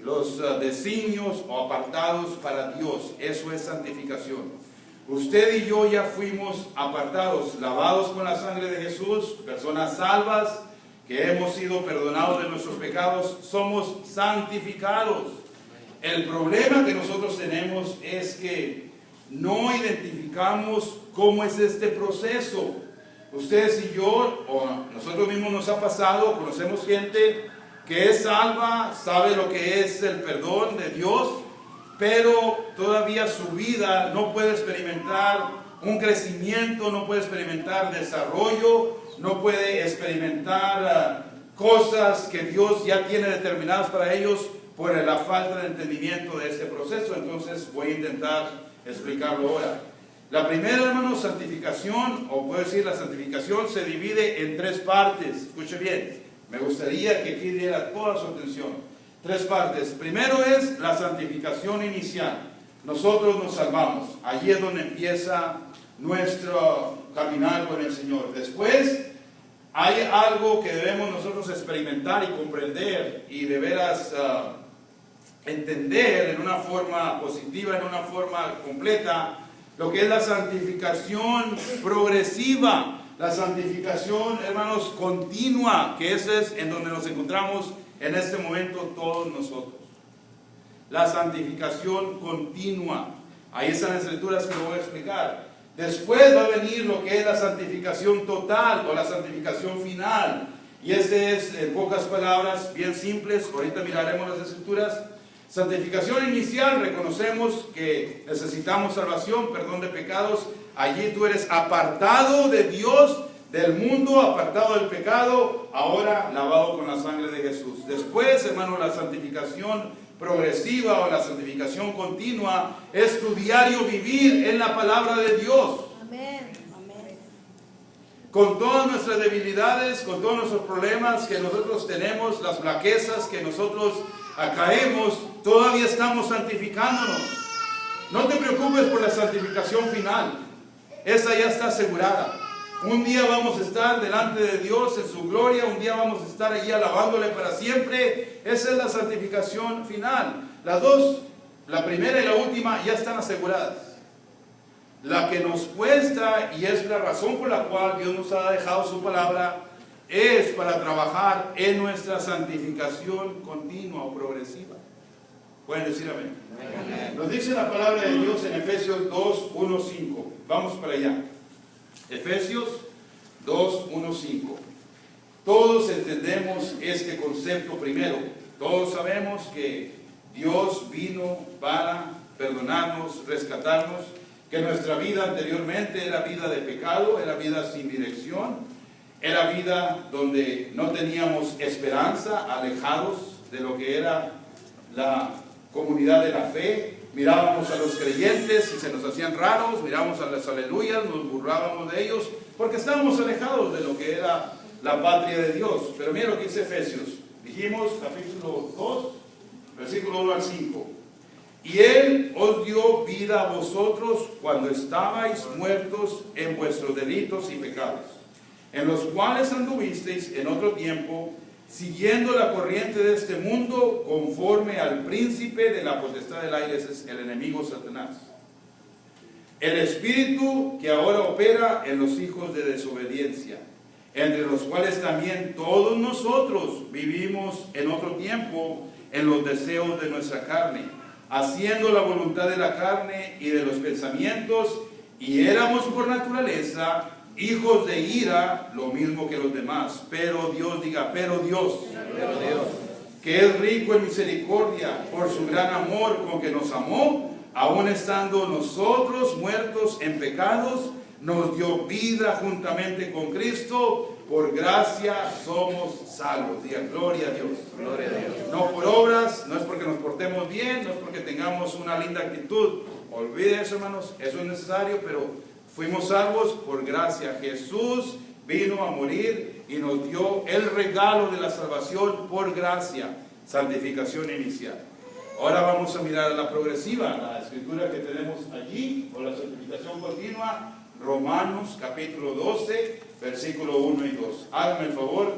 los designios o apartados para Dios. Eso es santificación. Usted y yo ya fuimos apartados, lavados con la sangre de Jesús, personas salvas, que hemos sido perdonados de nuestros pecados, somos santificados. El problema que nosotros tenemos es que no identificamos cómo es este proceso. Ustedes y yo, o nosotros mismos nos ha pasado, conocemos gente que es salva, sabe lo que es el perdón de Dios, pero todavía su vida no puede experimentar un crecimiento, no puede experimentar desarrollo, no puede experimentar cosas que Dios ya tiene determinadas para ellos por la falta de entendimiento de este proceso. Entonces voy a intentar explicarlo ahora. La primera, hermano, santificación, o puedo decir la santificación, se divide en 3 partes. Escuche bien, me gustaría que aquí diera toda su atención. 3 partes. Primero es la santificación inicial. Nosotros nos salvamos. Allí es donde empieza nuestro caminar con el Señor. Después hay algo que debemos nosotros experimentar y comprender y de veras entender en una forma positiva, en una forma completa, lo que es la santificación progresiva, la santificación, hermanos, continua, que ese es en donde nos encontramos en este momento todos nosotros. La santificación continua. Ahí están las escrituras que lo voy a explicar. Después va a venir lo que es la santificación total o la santificación final. Y este es, en pocas palabras, bien simples. Ahorita miraremos las escrituras. Santificación inicial, reconocemos que necesitamos salvación, perdón de pecados. Allí tú eres apartado de Dios, del mundo, apartado del pecado, ahora lavado con la sangre de Jesús. Después, hermano, la santificación progresiva o la santificación continua es tu diario vivir en la palabra de Dios. Amén. Amén. Con todas nuestras debilidades, con todos nuestros problemas que nosotros tenemos, las flaquezas que nosotros caemos, todavía estamos santificándonos. No te preocupes por la santificación final, esa ya está asegurada. Un día vamos a estar delante de Dios en su gloria, un día vamos a estar allí alabándole para siempre. Esa es la santificación final. Las dos, la primera y la última, ya están aseguradas. La que nos cuesta, y es la razón por la cual Dios nos ha dejado su palabra, es para trabajar en nuestra santificación continua o progresiva. ¿Pueden decir amén? Nos dice la palabra de Dios en Efesios 2, 1, 5. Vamos para allá. Efesios 2, 1, 5. Todos entendemos este concepto primero. Todos sabemos que Dios vino para perdonarnos, rescatarnos, que nuestra vida anteriormente era vida de pecado, era vida sin dirección, era vida donde no teníamos esperanza, alejados de lo que era la comunidad de la fe. Mirábamos a los creyentes y se nos hacían raros, mirábamos a las aleluyas, nos burlábamos de ellos, porque estábamos alejados de lo que era la patria de Dios. Pero mira lo que dice Efesios. Dijimos, capítulo 2, versículo 1 al 5. Y Él os dio vida a vosotros cuando estabais muertos en vuestros delitos y pecados, en los cuales anduvisteis en otro tiempo, siguiendo la corriente de este mundo, conforme al príncipe de la potestad del aire, es el enemigo Satanás. El espíritu que ahora opera en los hijos de desobediencia, entre los cuales también todos nosotros vivimos en otro tiempo en los deseos de nuestra carne, haciendo la voluntad de la carne y de los pensamientos, y éramos por naturaleza hijos de ira, lo mismo que los demás. Pero Dios, diga, pero Dios, que es rico en misericordia, por su gran amor con que nos amó, aun estando nosotros muertos en pecados, nos dio vida juntamente con Cristo. Por gracia somos salvos. Diga, gloria a Dios. Gloria a Dios. No por obras, no es porque nos portemos bien, no es porque tengamos una linda actitud. Olviden eso, hermanos, eso es necesario, pero fuimos salvos por gracia. Jesús vino a morir y nos dio el regalo de la salvación por gracia, santificación inicial. Ahora vamos a mirar a la progresiva, la escritura que tenemos allí, o la santificación continua, Romanos capítulo 12, versículo 1 y 2. Háganme el favor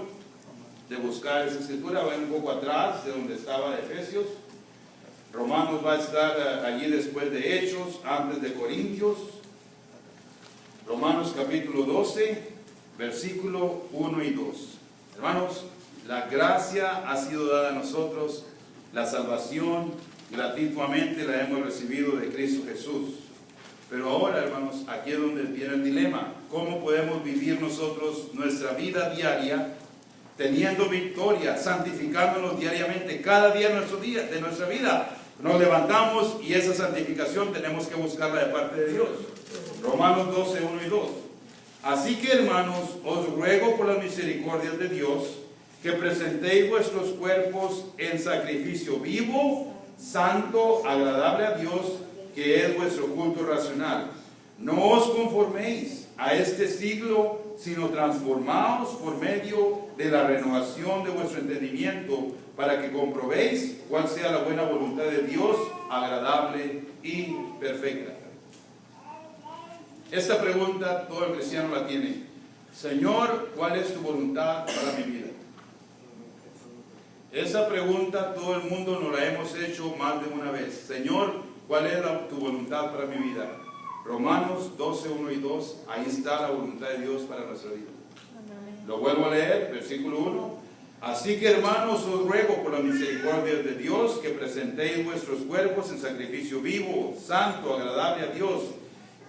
de buscar esa escritura, vayan un poco atrás de donde estaba Efesios. Romanos va a estar allí después de Hechos, antes de Corintios. Romanos capítulo 12, versículo 1 y 2. Hermanos, la gracia ha sido dada a nosotros, la salvación gratuitamente la hemos recibido de Cristo Jesús. Pero ahora, hermanos, aquí es donde viene el dilema. ¿Cómo podemos vivir nosotros nuestra vida diaria, teniendo victoria, santificándonos diariamente, cada día de nuestra vida? Nos levantamos y esa santificación tenemos que buscarla de parte de Dios. Romanos 12, 1 y 2. Así que, hermanos, os ruego por las misericordias de Dios que presentéis vuestros cuerpos en sacrificio vivo, santo, agradable a Dios, que es vuestro culto racional. No os conforméis a este siglo, sino transformaos por medio de la renovación de vuestro entendimiento, para que comprobéis cuál sea la buena voluntad de Dios, agradable y perfecta. Esta pregunta todo el cristiano la tiene. Señor, ¿cuál es tu voluntad para mi vida? Esa pregunta todo el mundo nos la hemos hecho más de una vez. Señor, ¿cuál es tu voluntad para mi vida? Romanos 12, 1 y 2, ahí está la voluntad de Dios para nuestra vida. Lo vuelvo a leer, versículo 1. Así que, hermanos, os ruego por la misericordia de Dios que presentéis vuestros cuerpos en sacrificio vivo, santo, agradable a Dios,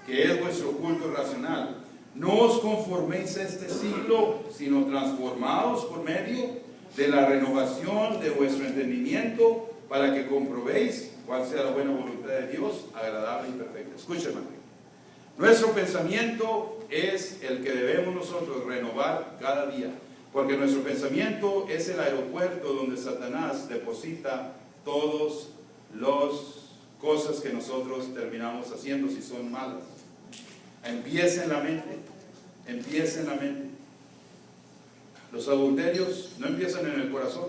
que es vuestro culto racional. No os conforméis a este siglo, sino transformaos por medio de la renovación de vuestro entendimiento, para que comprobéis cuál sea la buena voluntad de Dios, agradable y perfecta. Escúchame. Nuestro pensamiento es el que debemos nosotros renovar cada día, porque nuestro pensamiento es el aeropuerto donde Satanás deposita todas las cosas que nosotros terminamos haciendo si son malas. Empieza en la mente, empieza en la mente. Los adulterios no empiezan en el corazón.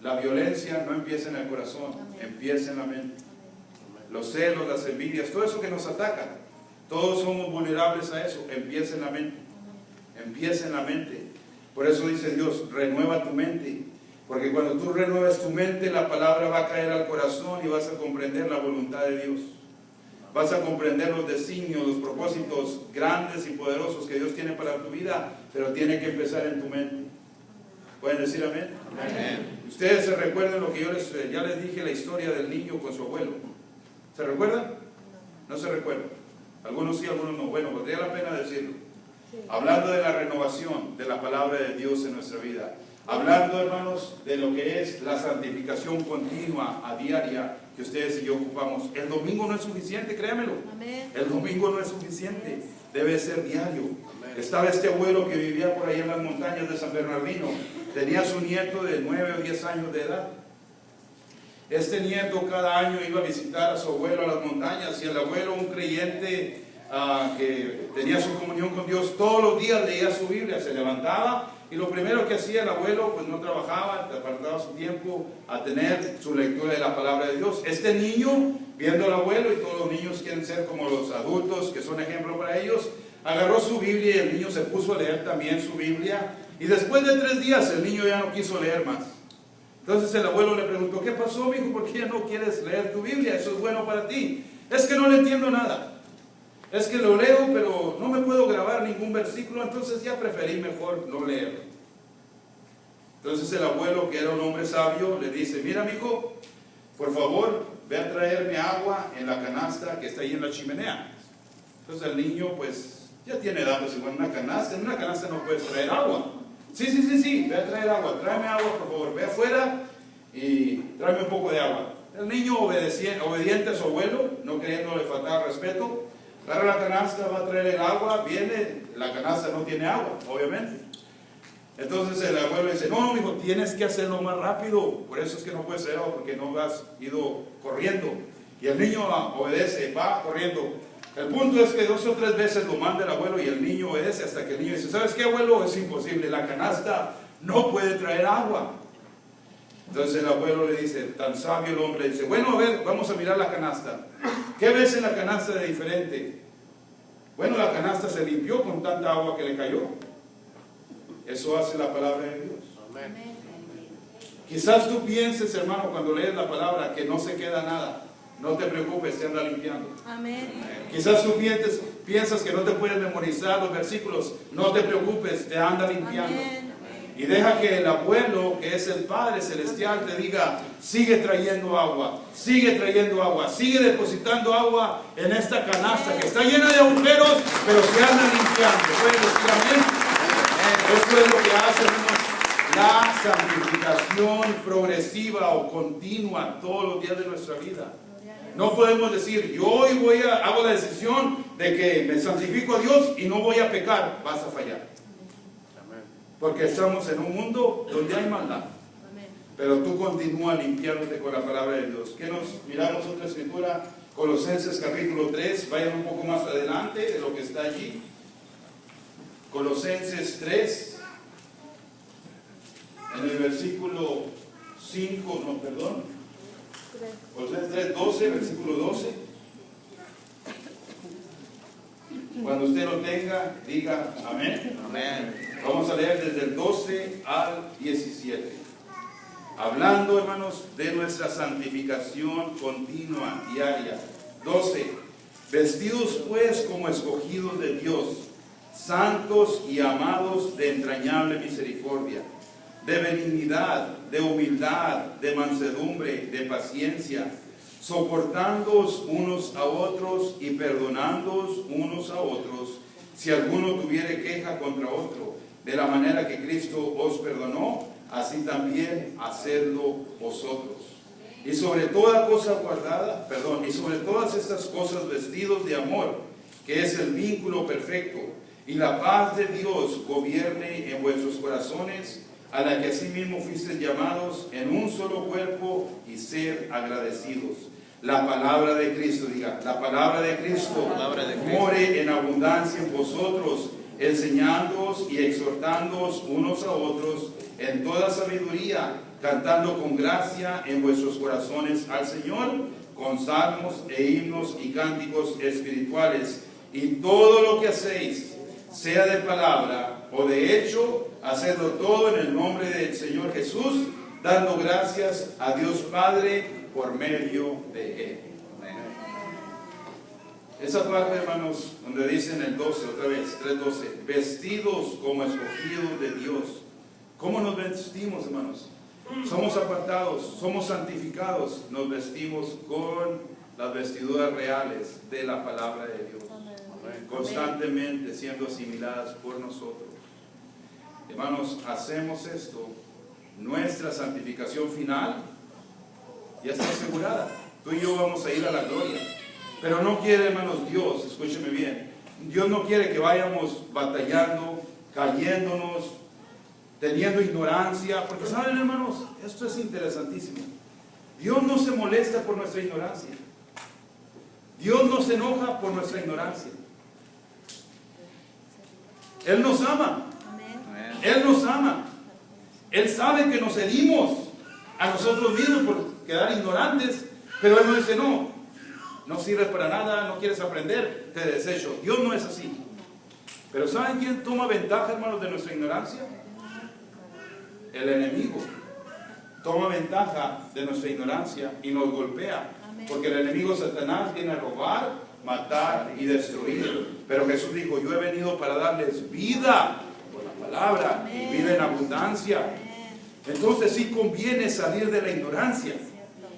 La violencia no empieza en el corazón, empieza en la mente. Los celos, las envidias, todo eso que nos ataca, todos somos vulnerables a eso, empieza en la mente. Empieza en la mente. Por eso dice Dios, renueva tu mente. Porque cuando tú renuevas tu mente, la palabra va a caer al corazón y vas a comprender la voluntad de Dios. Vas a comprender los designios, los propósitos grandes y poderosos que Dios tiene para tu vida, pero tiene que empezar en tu mente. ¿Pueden decir amén? Amén. Ustedes se recuerdan lo que ya les dije, la historia del niño con su abuelo. ¿Se recuerdan? No se recuerdan. Algunos sí, algunos no. Bueno, valdría la pena decirlo. Hablando de la renovación de la palabra de Dios en nuestra vida. Hablando, hermanos, de lo que es la santificación continua, a diaria, que ustedes y yo ocupamos. El domingo no es suficiente, créanmelo. Amén. El domingo no es suficiente, debe ser diario. Estaba este abuelo que vivía por ahí en las montañas de San Bernardino. Tenía su nieto de 9 o 10 años de edad. Este nieto cada año iba a visitar a su abuelo a las montañas, y el abuelo, un creyente que tenía su comunión con Dios, todos los días leía su Biblia, se levantaba y lo primero que hacía el abuelo, pues no trabajaba, apartaba su tiempo a tener su lectura de la palabra de Dios. Este niño, viendo al abuelo, y todos los niños quieren ser como los adultos que son ejemplo para ellos, agarró su Biblia y el niño se puso a leer también su Biblia, y después de 3 días el niño ya no quiso leer más. Entonces el abuelo le preguntó: ¿qué pasó, mijo? ¿Por qué ya no quieres leer tu Biblia? Eso es bueno para ti. Es que no le entiendo nada. Es que lo leo, pero no me puedo grabar ningún versículo, entonces ya preferí mejor no leerlo. Entonces el abuelo, que era un hombre sabio, le dice: mira, mijo, por favor, ve a traerme agua en la canasta que está ahí en la chimenea. Entonces el niño, pues, ya tiene edad, pues, en una canasta no puedes traer agua. Sí, ve a traer agua, tráeme agua, por favor, ve afuera y tráeme un poco de agua. El niño, obediente a su abuelo, no queriéndole faltar respeto, agarra la canasta, va a traer el agua, viene, la canasta no tiene agua, obviamente. Entonces el abuelo dice: no, mijo, tienes que hacerlo más rápido, por eso es que no puedes traer agua, porque no has ido corriendo. Y el niño obedece, va corriendo. El punto es que 2 o 3 veces lo manda el abuelo y el niño obedece, hasta que el niño dice: ¿sabes qué, abuelo? Es imposible, la canasta no puede traer agua. Entonces el abuelo le dice, tan sabio el hombre, dice: bueno, a ver, vamos a mirar la canasta. ¿Qué ves en la canasta de diferente? Bueno, la canasta se limpió con tanta agua que le cayó. Eso hace la palabra de Dios. Amén. Quizás tú pienses, hermano, cuando lees la palabra, que no se queda nada. No te preocupes, te anda limpiando. Amén. Quizás tú piensas que no te puedes memorizar los versículos. No te preocupes, te anda limpiando. Amén. Y deja que el abuelo, que es el Padre Celestial, te diga: sigue trayendo agua, sigue depositando agua en esta canasta que está llena de agujeros, pero se anda limpiando. ¿Puedes decir amén? Esto es lo que hace, hermanos, la santificación progresiva o continua todos los días de nuestra vida. No podemos decir: yo hoy hago la decisión de que me santifico a Dios y no voy a pecar. Vas a fallar. Porque estamos en un mundo donde hay maldad. Pero tú continúa limpiándote con la palabra de Dios. ¿Qué nos miramos otra escritura? Colosenses capítulo 3. Vayan un poco más adelante de lo que está allí. Colosenses 3. En el versículo 5, no, perdón. Colosenses 3, 12, versículo 12. Cuando usted lo tenga, diga amén. Amén. Vamos a leer desde el 12 al 17. Hablando, hermanos, de nuestra santificación continua, diaria. 12. Vestidos pues como escogidos de Dios, santos y amados de entrañable misericordia, de benignidad, de humildad, de mansedumbre, de paciencia, soportándoos unos a otros y perdonándoos unos a otros, si alguno tuviere queja contra otro. De la manera que Cristo os perdonó, así también hacedlo vosotros. Y sobre toda cosa guardada, y sobre todas estas cosas vestidos de amor, que es el vínculo perfecto, y la paz de Dios gobierne en vuestros corazones, a la que asimismo fuisteis llamados en un solo cuerpo, y ser agradecidos. La palabra de Cristo, diga, la palabra de Cristo, more en abundancia en vosotros, enseñándoos y exhortándoos unos a otros en toda sabiduría, cantando con gracia en vuestros corazones al Señor, con salmos e himnos y cánticos espirituales. Y todo lo que hacéis, sea de palabra o de hecho, hacedlo todo en el nombre del Señor Jesús, dando gracias a Dios Padre por medio de Él. Esa parte, hermanos, donde dicen el 12, otra vez, 3:12, vestidos como escogidos de Dios. ¿Cómo nos vestimos, hermanos? somos apartados, somos santificados, nos vestimos con las vestiduras reales de la palabra de Dios, constantemente siendo asimiladas por nosotros. Hermanos, hacemos esto, nuestra santificación final ya está asegurada. Tú y yo vamos a ir a la gloria. Pero no quiere, hermanos, Dios, escúcheme bien, Dios no quiere que vayamos batallando, cayéndonos, teniendo ignorancia, porque saben, hermanos, esto es interesantísimo. Dios no se molesta por nuestra ignorancia. Dios no se enoja por nuestra ignorancia. Él nos ama. Él nos ama. Él sabe que nos herimos a nosotros mismos por quedar ignorantes, pero Él nos dice, no sirves para nada, no quieres aprender, te desecho. Dios no es así. Pero ¿saben quién toma ventaja, hermanos, de nuestra ignorancia? El enemigo toma ventaja de nuestra ignorancia y nos golpea. Porque el enemigo Satanás viene a robar, matar y destruir. Pero Jesús dijo, yo he venido para darles vida por la palabra y vida en abundancia. Entonces sí conviene salir de la ignorancia.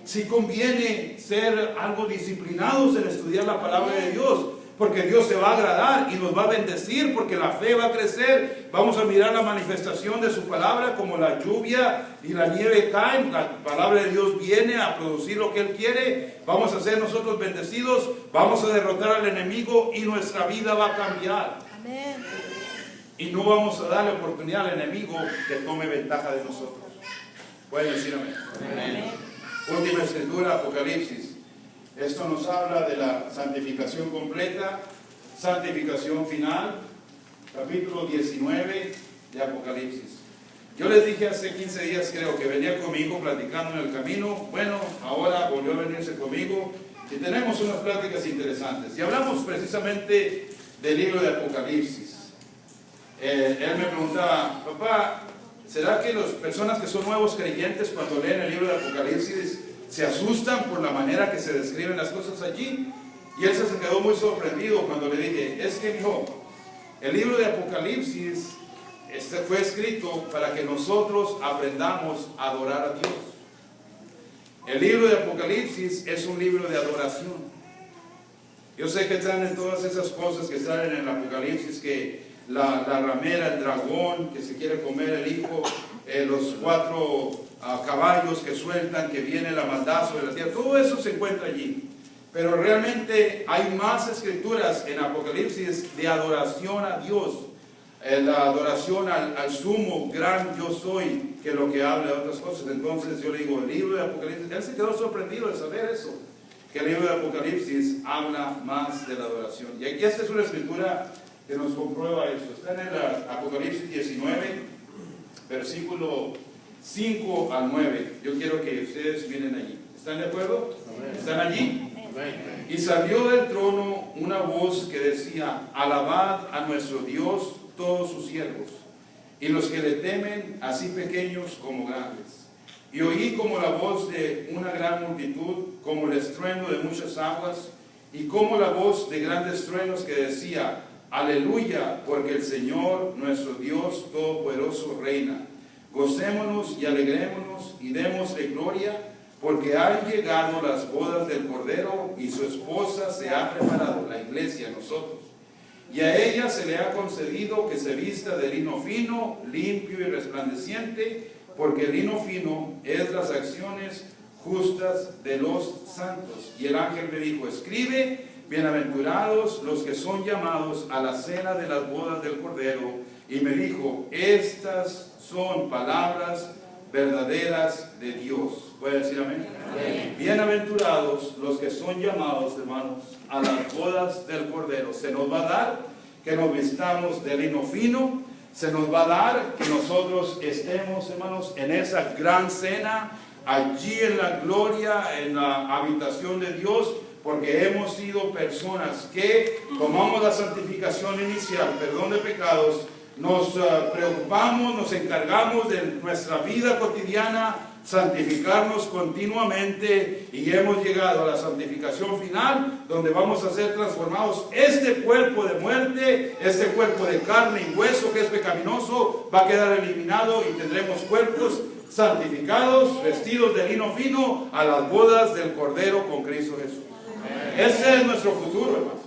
Sí conviene ser algo disciplinados en estudiar la palabra de Dios, porque Dios se va a agradar y nos va a bendecir, porque la fe va a crecer. Vamos a mirar la manifestación de su palabra, como la lluvia y la nieve caen. La palabra de Dios viene a producir lo que Él quiere. Vamos a ser nosotros bendecidos, vamos a derrotar al enemigo y nuestra vida va a cambiar. Amén. Y no vamos a darle oportunidad al enemigo que tome ventaja de nosotros. Pueden decir amén. Amén. Última escritura, Apocalipsis. Esto nos habla de la santificación completa, santificación final, capítulo 19 de Apocalipsis. Yo les dije hace 15 días, creo, que venía conmigo platicando en el camino. Bueno, ahora volvió a venirse conmigo y tenemos unas pláticas interesantes. Y hablamos precisamente del libro de Apocalipsis. Él me preguntaba, papá, ¿será que las personas que son nuevos creyentes cuando leen el libro de Apocalipsis se asustan por la manera que se describen las cosas allí? Y él se quedó muy sorprendido cuando le dije, es que hijo, el libro de Apocalipsis fue escrito para que nosotros aprendamos a adorar a Dios. El libro de Apocalipsis es un libro de adoración. Yo sé que están en todas esas cosas que salen en el Apocalipsis, que la ramera, el dragón que se quiere comer el hijo, los 4 caballos que sueltan, que viene la maldad sobre la tierra, todo eso se encuentra allí. Pero realmente hay más escrituras en Apocalipsis de adoración a Dios, la adoración al sumo gran yo soy, que lo que habla de otras cosas. Entonces yo le digo, el libro de Apocalipsis, él se quedó sorprendido de saber eso, que el libro de Apocalipsis habla más de la adoración. Y aquí esta es una escritura que nos comprueba eso. Está en el Apocalipsis 19, versículo 5 al 9. Yo quiero que ustedes miren allí. ¿Están de acuerdo? ¿Están allí? Y salió del trono una voz que decía, alabad a nuestro Dios todos sus siervos, y los que le temen, así pequeños como grandes. Y oí como la voz de una gran multitud, como el estruendo de muchas aguas, y como la voz de grandes truenos que decía, aleluya, porque el Señor nuestro Dios Todopoderoso reina. Gocémonos y alegrémonos y démosle gloria, porque han llegado las bodas del Cordero y su esposa se ha preparado, la iglesia, nosotros. Y a ella se le ha concedido que se vista de lino fino, limpio y resplandeciente, porque el lino fino es las acciones justas de los santos. Y el ángel me dijo, escribe, bienaventurados los que son llamados a la cena de las bodas del Cordero. Y me dijo, estas son palabras verdaderas de Dios. ¿Puede decir amén? Amén. Bienaventurados los que son llamados, hermanos, a las bodas del Cordero. Se nos va a dar que nos vistamos de lino fino. Se nos va a dar que nosotros estemos, hermanos, en esa gran cena, allí en la gloria, en la habitación de Dios, porque hemos sido personas que tomamos la santificación inicial, perdón de pecados, nos preocupamos, nos encargamos de nuestra vida cotidiana, santificarnos continuamente y hemos llegado a la santificación final, donde vamos a ser transformados. Este cuerpo de muerte, este cuerpo de carne y hueso que es pecaminoso, va a quedar eliminado y tendremos cuerpos santificados, vestidos de lino fino, a las bodas del Cordero con Cristo Jesús. Ese es nuestro futuro, hermanos.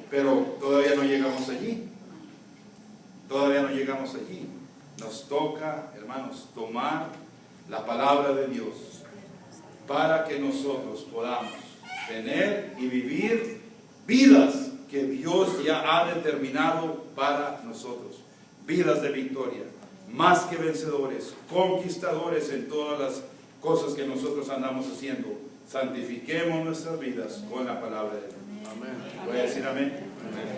Pero todavía no llegamos allí. Todavía no llegamos allí. Nos toca, hermanos, tomar la palabra de Dios para que nosotros podamos tener y vivir vidas que Dios ya ha determinado para nosotros. Vidas de victoria, más que vencedores, conquistadores en todas las cosas que nosotros andamos haciendo. Santifiquemos nuestras vidas con la palabra de Dios. Amén. ¿Puede decir amén? Amén.